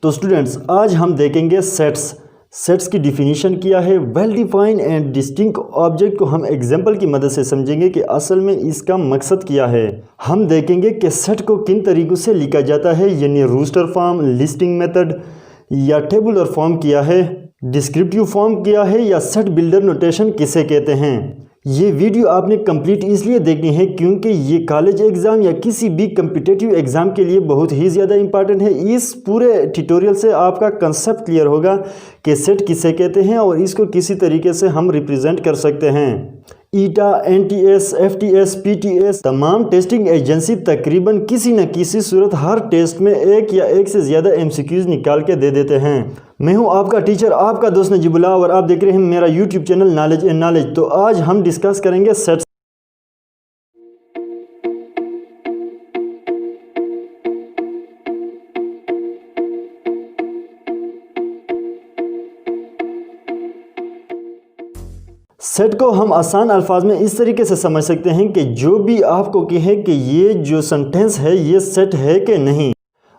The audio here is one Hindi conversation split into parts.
तो स्टूडेंट्स आज हम देखेंगे सेट्स की डिफिनीशन क्या है, well defined and distinct object को हम एग्जांपल की मदद से समझेंगे कि असल में इसका मकसद क्या है। हम देखेंगे कि सेट को किन तरीक़ों से लिखा जाता है, यानी रूस्टर फॉर्म, लिस्टिंग मेथड या टेबुलर फॉर्म किया है, डिस्क्रिप्टिव फॉर्म किया है या सेट बिल्डर नोटेशन किसे कहते हैं। ये वीडियो आपने कंप्लीट इसलिए देखनी है क्योंकि ये कॉलेज एग्ज़ाम या किसी भी कम्पिटिटिव एग्ज़ाम के लिए बहुत ही ज़्यादा इंपॉर्टेंट है। इस पूरे ट्यूटोरियल से आपका कंसेप्ट क्लियर होगा कि सेट किसे कहते हैं और इसको किसी तरीके से हम रिप्रेजेंट कर सकते हैं। ईटा, एनटीएस, एफटीएस, पीटीएस तमाम टेस्टिंग एजेंसी तकरीबन किसी न किसी सूरत हर टेस्ट में एक या एक से ज़्यादा एमसीक्यूज निकाल के दे देते हैं। मैं हूं आपका टीचर, आपका दोस्त नजीबुल्लाह और आप देख रहे हैं मेरा YouTube channel knowledge and knowledge. तो आज हम डिस्कस करेंगे सेट्स। सेट को हम आसान अल्फाज में इस तरीके से समझ सकते हैं कि जो भी आपको कहे कि ये जो सेंटेंस है ये सेट है कि नहीं,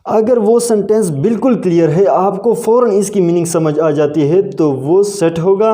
अगर वो सेंटेंस बिल्कुल क्लियर है, आपको फ़ौरन इसकी मीनिंग समझ आ जाती है तो वो सेट होगा।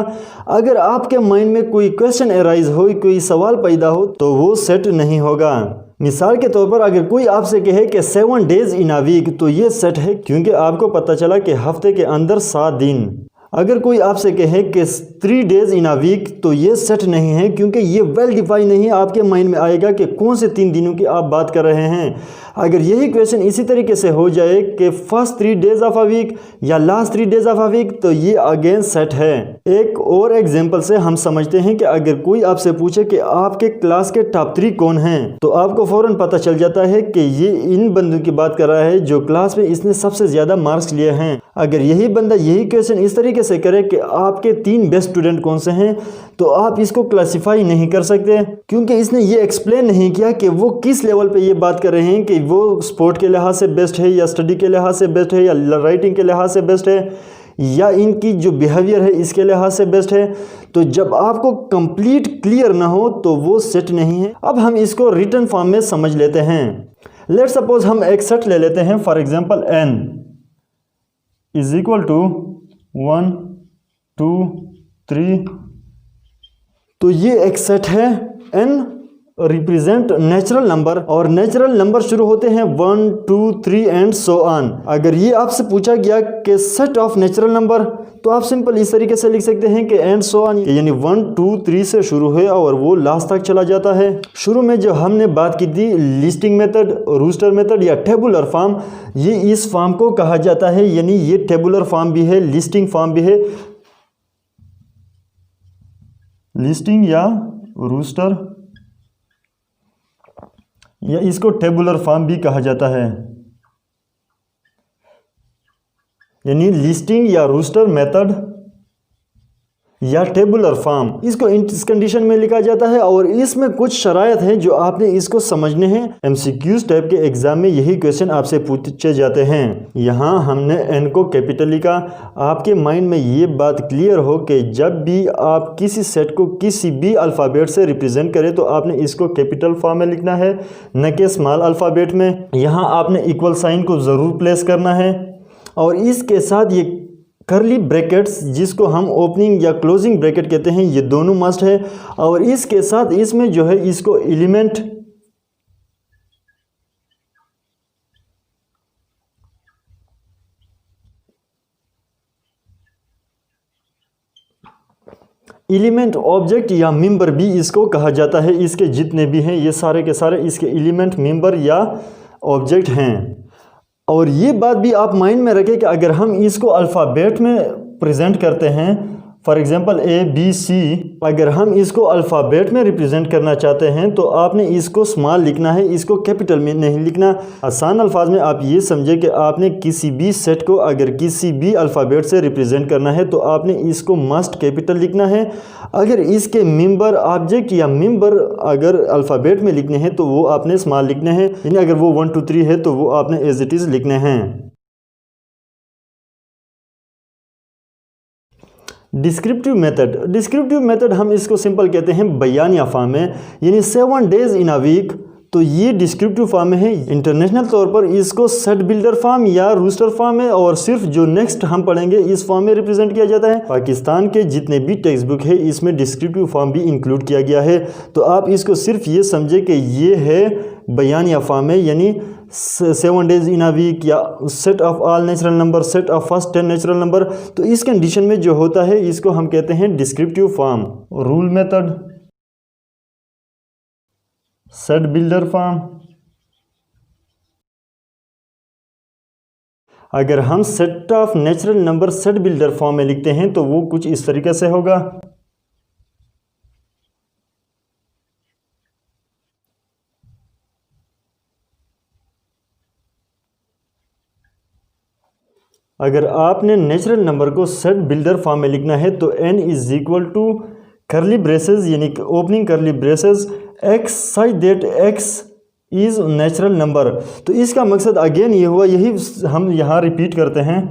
अगर आपके माइंड में कोई क्वेश्चन अराइज हो, कोई सवाल पैदा हो तो वो सेट नहीं होगा। मिसाल के तौर पर अगर कोई आपसे कहे कि 7 डेज इन अ वीक तो ये सेट है क्योंकि आपको पता चला कि हफ्ते के अंदर 7 दिन। अगर कोई आपसे कहे कि 3 डेज इन अ वीक तो ये सेट नहीं है क्योंकि ये वेल डिफाइन नहीं है। आपके माइंड में आएगा कि कौन से 3 दिनों की आप बात कर रहे हैं। अगर यही क्वेश्चन इसी तरीके से हो जाए कि first 3 days of a week या last 3 days of a week तो ये अगेन सेट है। एक और एग्जांपल से हम समझते हैं कि अगर कोई आपसे पूछे कि आपके क्लास के टॉप 3 कौन हैं तो आपको फ़ौरन पता चल जाता है कि ये इन बंदों की बात कर रहा है जो क्लास में इसने सबसे ज़्यादा मार्क्स लिए हैं। अगर यही बंदा यही क्वेश्चन इस तरीके से करे कि आपके 3 बेस्ट स्टूडेंट कौन से हैं तो आप इसको क्लासिफाई नहीं कर सकते क्योंकि इसने ये एक्सप्लेन नहीं किया कि वो किस लेवल पे ये बात कर रहे हैं कि वो स्पोर्ट के लिहाज से बेस्ट है या स्टडी के लिहाज से बेस्ट है या राइटिंग के लिहाज से बेस्ट है या इनकी जो बिहेवियर है इसके लिहाज से बेस्ट है। तो जब आपको कंप्लीट क्लियर ना हो तो वो सेट नहीं है। अब हम इसको रिटन फॉर्म में समझ लेते हैं। लेट सपोज हम एक सेट ले लेते हैं, for example n is equal to 1 2 3। तो ये एक सेट है। n रिप्रेजेंट नेचुरल नंबर और नेचुरल नंबर शुरू होते हैं 1 2 3 एंड सो ऑन। अगर ये आपसे पूछा गया कि सेट ऑफ नेचुरल नंबर तो आप सिंपल इस तरीके से लिख सकते हैं कि एंड सो ऑन, यानी 1 2 3 से शुरू है और वो लास्ट तक चला जाता है। शुरू में जो हमने बात की थी लिस्टिंग मेथड, रूस्टर मेथड या टेबुलर फॉर्म, ये इस फॉर्म को कहा जाता है, यानी ये टेबुलर फॉर्म भी है, लिस्टिंग फॉर्म भी है। लिस्टिंग या रूस्टर या इसको टेबुलर फॉर्म भी कहा जाता है, यानी लिस्टिंग या रूस्टर मेथड या टेबुलर फॉर्म, इसको इस कंडीशन में लिखा जाता है और इसमें कुछ शरायत हैं जो आपने इसको समझने हैं। एमसीक्यूज टाइप के एग्जाम में यही क्वेश्चन आपसे पूछे जाते हैं। यहाँ हमने n को कैपिटल लिखा। आपके माइंड में ये बात क्लियर हो कि जब भी आप किसी सेट को किसी भी अल्फ़ाबेट से रिप्रेजेंट करें तो आपने इसको कैपिटल फॉर्म में लिखना है, न कि स्मॉल अल्फ़ाबेट में। यहाँ आपने इक्वल साइन को ज़रूर प्लेस करना है और इसके साथ ये करली ब्रैकेट्स जिसको हम ओपनिंग या क्लोजिंग ब्रैकेट कहते हैं ये दोनों मस्ट है। और इसके साथ इसमें जो है इसको एलिमेंट ऑब्जेक्ट या मेंबर भी इसको कहा जाता है। इसके जितने भी हैं ये सारे के सारे इसके एलिमेंट, मेंबर या ऑब्जेक्ट हैं। और ये बात भी आप माइंड में रखें कि अगर हम इसको अल्फ़ाबेट में प्रेजेंट करते हैं, फॉर एग्जांपल ABC, अगर हम इसको अल्फ़ाबेट में रिप्रेजेंट करना चाहते हैं तो आपने इसको स्मॉल लिखना है, इसको कैपिटल में नहीं लिखना। आसान अल्फाज में आप ये समझे कि आपने किसी भी सेट को अगर किसी भी अल्फ़ाबेट से रिप्रेजेंट करना है तो आपने इसको मस्ट कैपिटल लिखना है। अगर इसके मेंबर, ऑब्जेक्ट या मेंबर अगर अल्फ़ाबेट में लिखने हैं तो वो आपने स्मॉल लिखने हैं, यानी अगर वो 1 2 3 है तो वो आपने एज इट इज़ लिखने हैं। डिस्क्रिप्टिव मेथड हम इसको सिंपल कहते हैं बयानिया फॉर्म में, यानी 7 डेज इन अ वीक तो ये डिस्क्रिप्टिव फॉर्म में है। इंटरनेशनल तौर पर इसको सेट बिल्डर फॉर्म या रूस्टर फॉर्म है, और सिर्फ जो नेक्स्ट हम पढ़ेंगे इस फॉर्म में रिप्रेजेंट किया जाता है। पाकिस्तान के जितने भी टेक्स्ट बुक है इसमें डिस्क्रिप्टिव फॉर्म भी इंक्लूड किया गया है। तो आप इसको सिर्फ ये समझे कि ये है बयानिया फॉर्म है, यानी 7 days इन अ वीक, या set of all natural number, set of first 10 natural number. तो इस कंडीशन में जो होता है इसको हम कहते हैं descriptive form. Rule method, set builder form. अगर हम set of natural number set builder form में लिखते हैं तो वो कुछ इस तरीके से होगा। अगर आपने नेचुरल नंबर को सेट बिल्डर फॉर्म में लिखना है तो n is equal to curly braces, यानी कि opening curly braces, x such that x is natural number. तो इसका मकसद अगेन ये हुआ, यही हम यहाँ रिपीट करते हैं।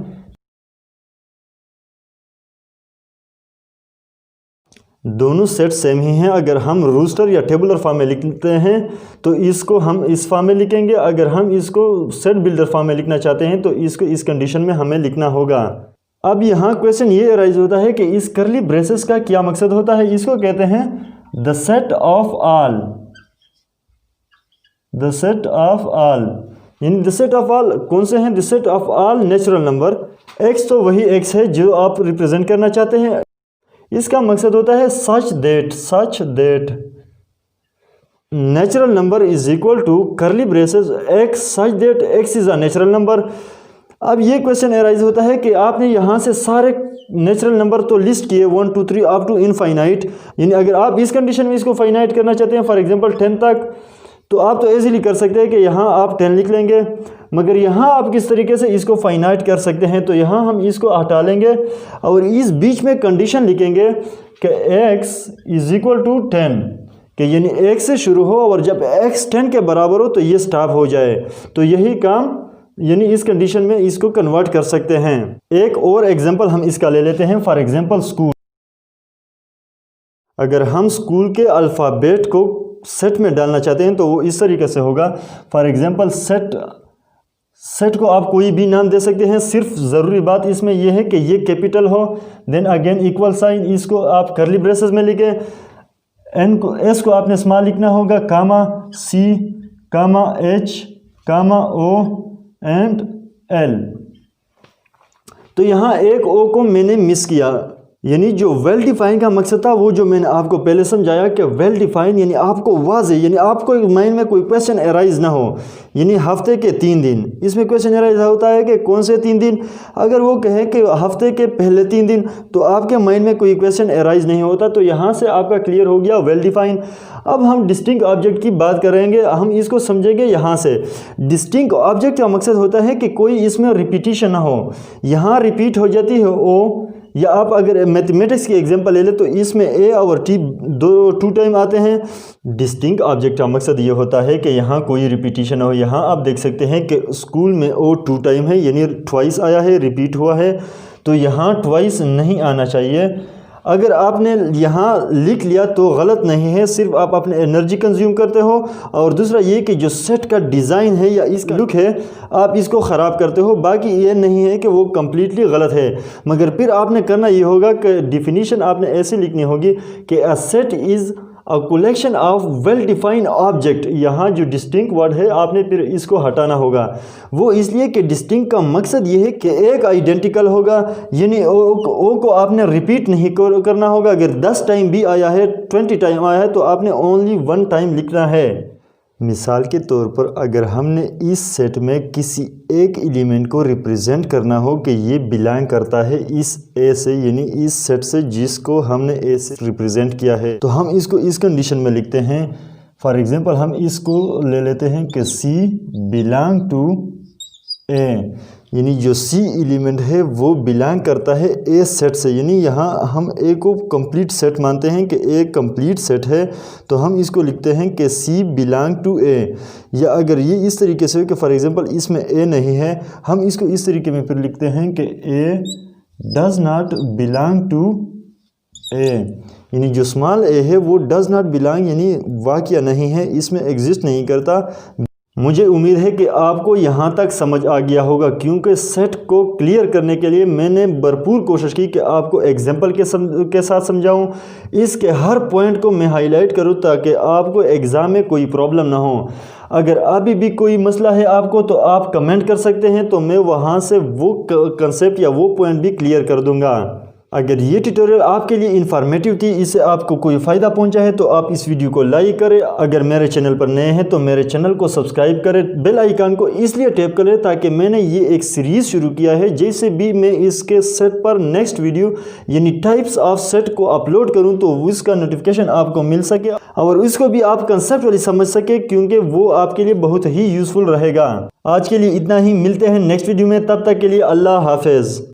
दोनों सेट सेम ही हैं। अगर हम रूस्टर या टेबुलर फॉर्म में लिखते हैं तो इसको हम इस फॉर्म में लिखेंगे। अगर हम इसको सेट बिल्डर फॉर्म में लिखना चाहते हैं तो इसको इस कंडीशन में हमें लिखना होगा। अब यहाँ क्वेश्चन ये अराइज होता है कि इस करली ब्रेसेस का क्या मकसद होता है। इसको कहते हैं the set of all, the set of all, यानी द सेट ऑफ ऑल कौन से हैं? The set of all natural number. X तो वही एक्स है जो आप रिप्रेजेंट करना चाहते हैं। इसका मकसद होता है such that natural number is equal to curly braces x such that x is a natural number. अब ये क्वेश्चन अराइज होता है कि आपने यहाँ से सारे नेचुरल नंबर तो लिस्ट किए 1 2 3 अप टू इनफाइनाइट, यानी अगर आप इस कंडीशन में इसको फाइनाइट करना चाहते हैं, फॉर एग्जांपल 10 तक, तो आप तो इजीली कर सकते हैं कि यहाँ आप 10 लिख लेंगे। मगर यहाँ आप किस तरीके से इसको फाइनाइट कर सकते हैं, तो यहाँ हम इसको हटा लेंगे और इस बीच में कंडीशन लिखेंगे कि x इज इक्वल टू 10, कि यानी x से शुरू हो और जब x 10 के बराबर हो तो ये स्टॉप हो जाए। तो यही काम, यानी इस कंडीशन में इसको कन्वर्ट कर सकते हैं। एक और एग्जांपल हम इसका ले लेते हैं, फॉर एग्जांपल स्कूल। अगर हम स्कूल के अल्फ़ाबेट को सेट में डालना चाहते हैं तो वो इस तरीके से होगा। फॉर एग्जांपल सेट को आप कोई भी नाम दे सकते हैं, सिर्फ ज़रूरी बात इसमें यह है कि ये कैपिटल हो। देन अगेन इक्वल साइन, इसको आप करली ब्रेसेस में लिखें। एस को आपने स्मॉल लिखना होगा, comma C, comma H, comma O and L. तो यहाँ एक ओ को मैंने मिस किया, यानी जो वेल डिफाइन का मकसद था वो जो मैंने आपको पहले समझाया कि वेल डिफाइन यानी आपको वाज़ेह, यानी आपको माइंड में कोई क्वेश्चन अराइज ना हो। यानी हफ्ते के 3 दिन, इसमें क्वेश्चन अराइज होता है कि कौन से 3 दिन। अगर वो कहे कि हफ्ते के पहले 3 दिन, तो आपके माइंड में कोई क्वेश्चन अराइज नहीं होता। तो यहाँ से आपका क्लियर हो गया वेल डिफाइन। अब हम डिस्टिंक्ट ऑब्जेक्ट की बात करेंगे, हम इसको समझेंगे यहाँ से। डिस्टिंक्ट ऑब्जेक्ट का मकसद होता है कि कोई इसमें रिपीटिशन ना हो। यहाँ रिपीट हो जाती है ओ, या आप अगर मैथमेटिक्स की एग्जांपल ले लें तो इसमें ए और टी 2 टाइम आते हैं। डिस्टिंक्ट ऑब्जेक्ट का मकसद ये होता है कि यहाँ कोई रिपीटिशन हो। यहाँ आप देख सकते हैं कि स्कूल में ओ 2 टाइम है, यानी ट्वाइस आया है, रिपीट हुआ है। तो यहाँ ट्वाइस नहीं आना चाहिए। अगर आपने यहाँ लिख लिया तो गलत नहीं है, सिर्फ आप अपने एनर्जी कंज्यूम करते हो। और दूसरा ये कि जो सेट का डिज़ाइन है या इसका लुक है, आप इसको ख़राब करते हो। बाकी ये नहीं है कि वो कम्प्लीटली गलत है, मगर फिर आपने करना ये होगा कि डिफिनीशन आपने ऐसे लिखनी होगी कि a set is a collection of well defined object. यहाँ जो डिस्टिंक्ट वर्ड है आपने फिर इसको हटाना होगा। वो इसलिए कि डिस्टिंक्ट का मकसद ये है कि एक आइडेंटिकल होगा, यानी ओ को आपने रिपीट नहीं करना होगा। अगर 10 टाइम भी आया है, 20 टाइम आया है, तो आपने ओनली 1 टाइम लिखना है। मिसाल के तौर पर अगर हमने इस सेट में किसी एक एलिमेंट को रिप्रेजेंट करना हो कि ये बिलोंग करता है इस ए से, यानी इस सेट से जिसको हमने ए से रिप्रेजेंट किया है, तो हम इसको इस कंडीशन में लिखते हैं। फॉर एग्जांपल हम इसको ले लेते हैं कि सी बिलोंग टू ए, यानी जो सी एलिमेंट है वो बिलोंग करता है ए सेट से। यानी यहाँ हम ए को कंप्लीट सेट मानते हैं कि ए कंप्लीट सेट है, तो हम इसको लिखते हैं कि सी बिलोंग टू ए। या अगर ये इस तरीके से हो कि फॉर एग्जांपल इसमें ए नहीं है, हम इसको इस तरीके में फिर लिखते हैं कि ए डज नॉट बिलोंग टू ए, यानी जो स्मॉल ए है वो डज़ नॉट बिलोंग यानी वाक़या नहीं है, इसमें एग्जिस्ट नहीं करता। मुझे उम्मीद है कि आपको यहाँ तक समझ आ गया होगा, क्योंकि सेट को क्लियर करने के लिए मैंने भरपूर कोशिश की कि आपको एग्जाम्पल के साथ समझाऊँ, इसके हर पॉइंट को मैं हाईलाइट करूँ ताकि आपको एग्ज़ाम में कोई प्रॉब्लम ना हो। अगर अभी भी कोई मसला है आपको तो आप कमेंट कर सकते हैं, तो मैं वहाँ से वो कंसेप्ट या वो पॉइंट भी क्लियर कर दूँगा। अगर ये ट्यूटोरियल आपके लिए इन्फॉर्मेटिव थी, इससे आपको कोई फ़ायदा पहुंचा है तो आप इस वीडियो को लाइक करें। अगर मेरे चैनल पर नए हैं तो मेरे चैनल को सब्सक्राइब करें। बेल आइकन को इसलिए टैप करें ताकि मैंने ये एक सीरीज़ शुरू किया है, जैसे भी मैं इसके सेट पर नेक्स्ट वीडियो यानी टाइप्स ऑफ सेट को अपलोड करूँ तो उसका नोटिफिकेशन आपको मिल सके और उसको भी आप कंसेप्ट वाली समझ सके, क्योंकि वो आपके लिए बहुत ही यूज़फुल रहेगा। आज के लिए इतना ही, मिलते हैं नेक्स्ट वीडियो में, तब तक के लिए अल्लाह हाफिज़।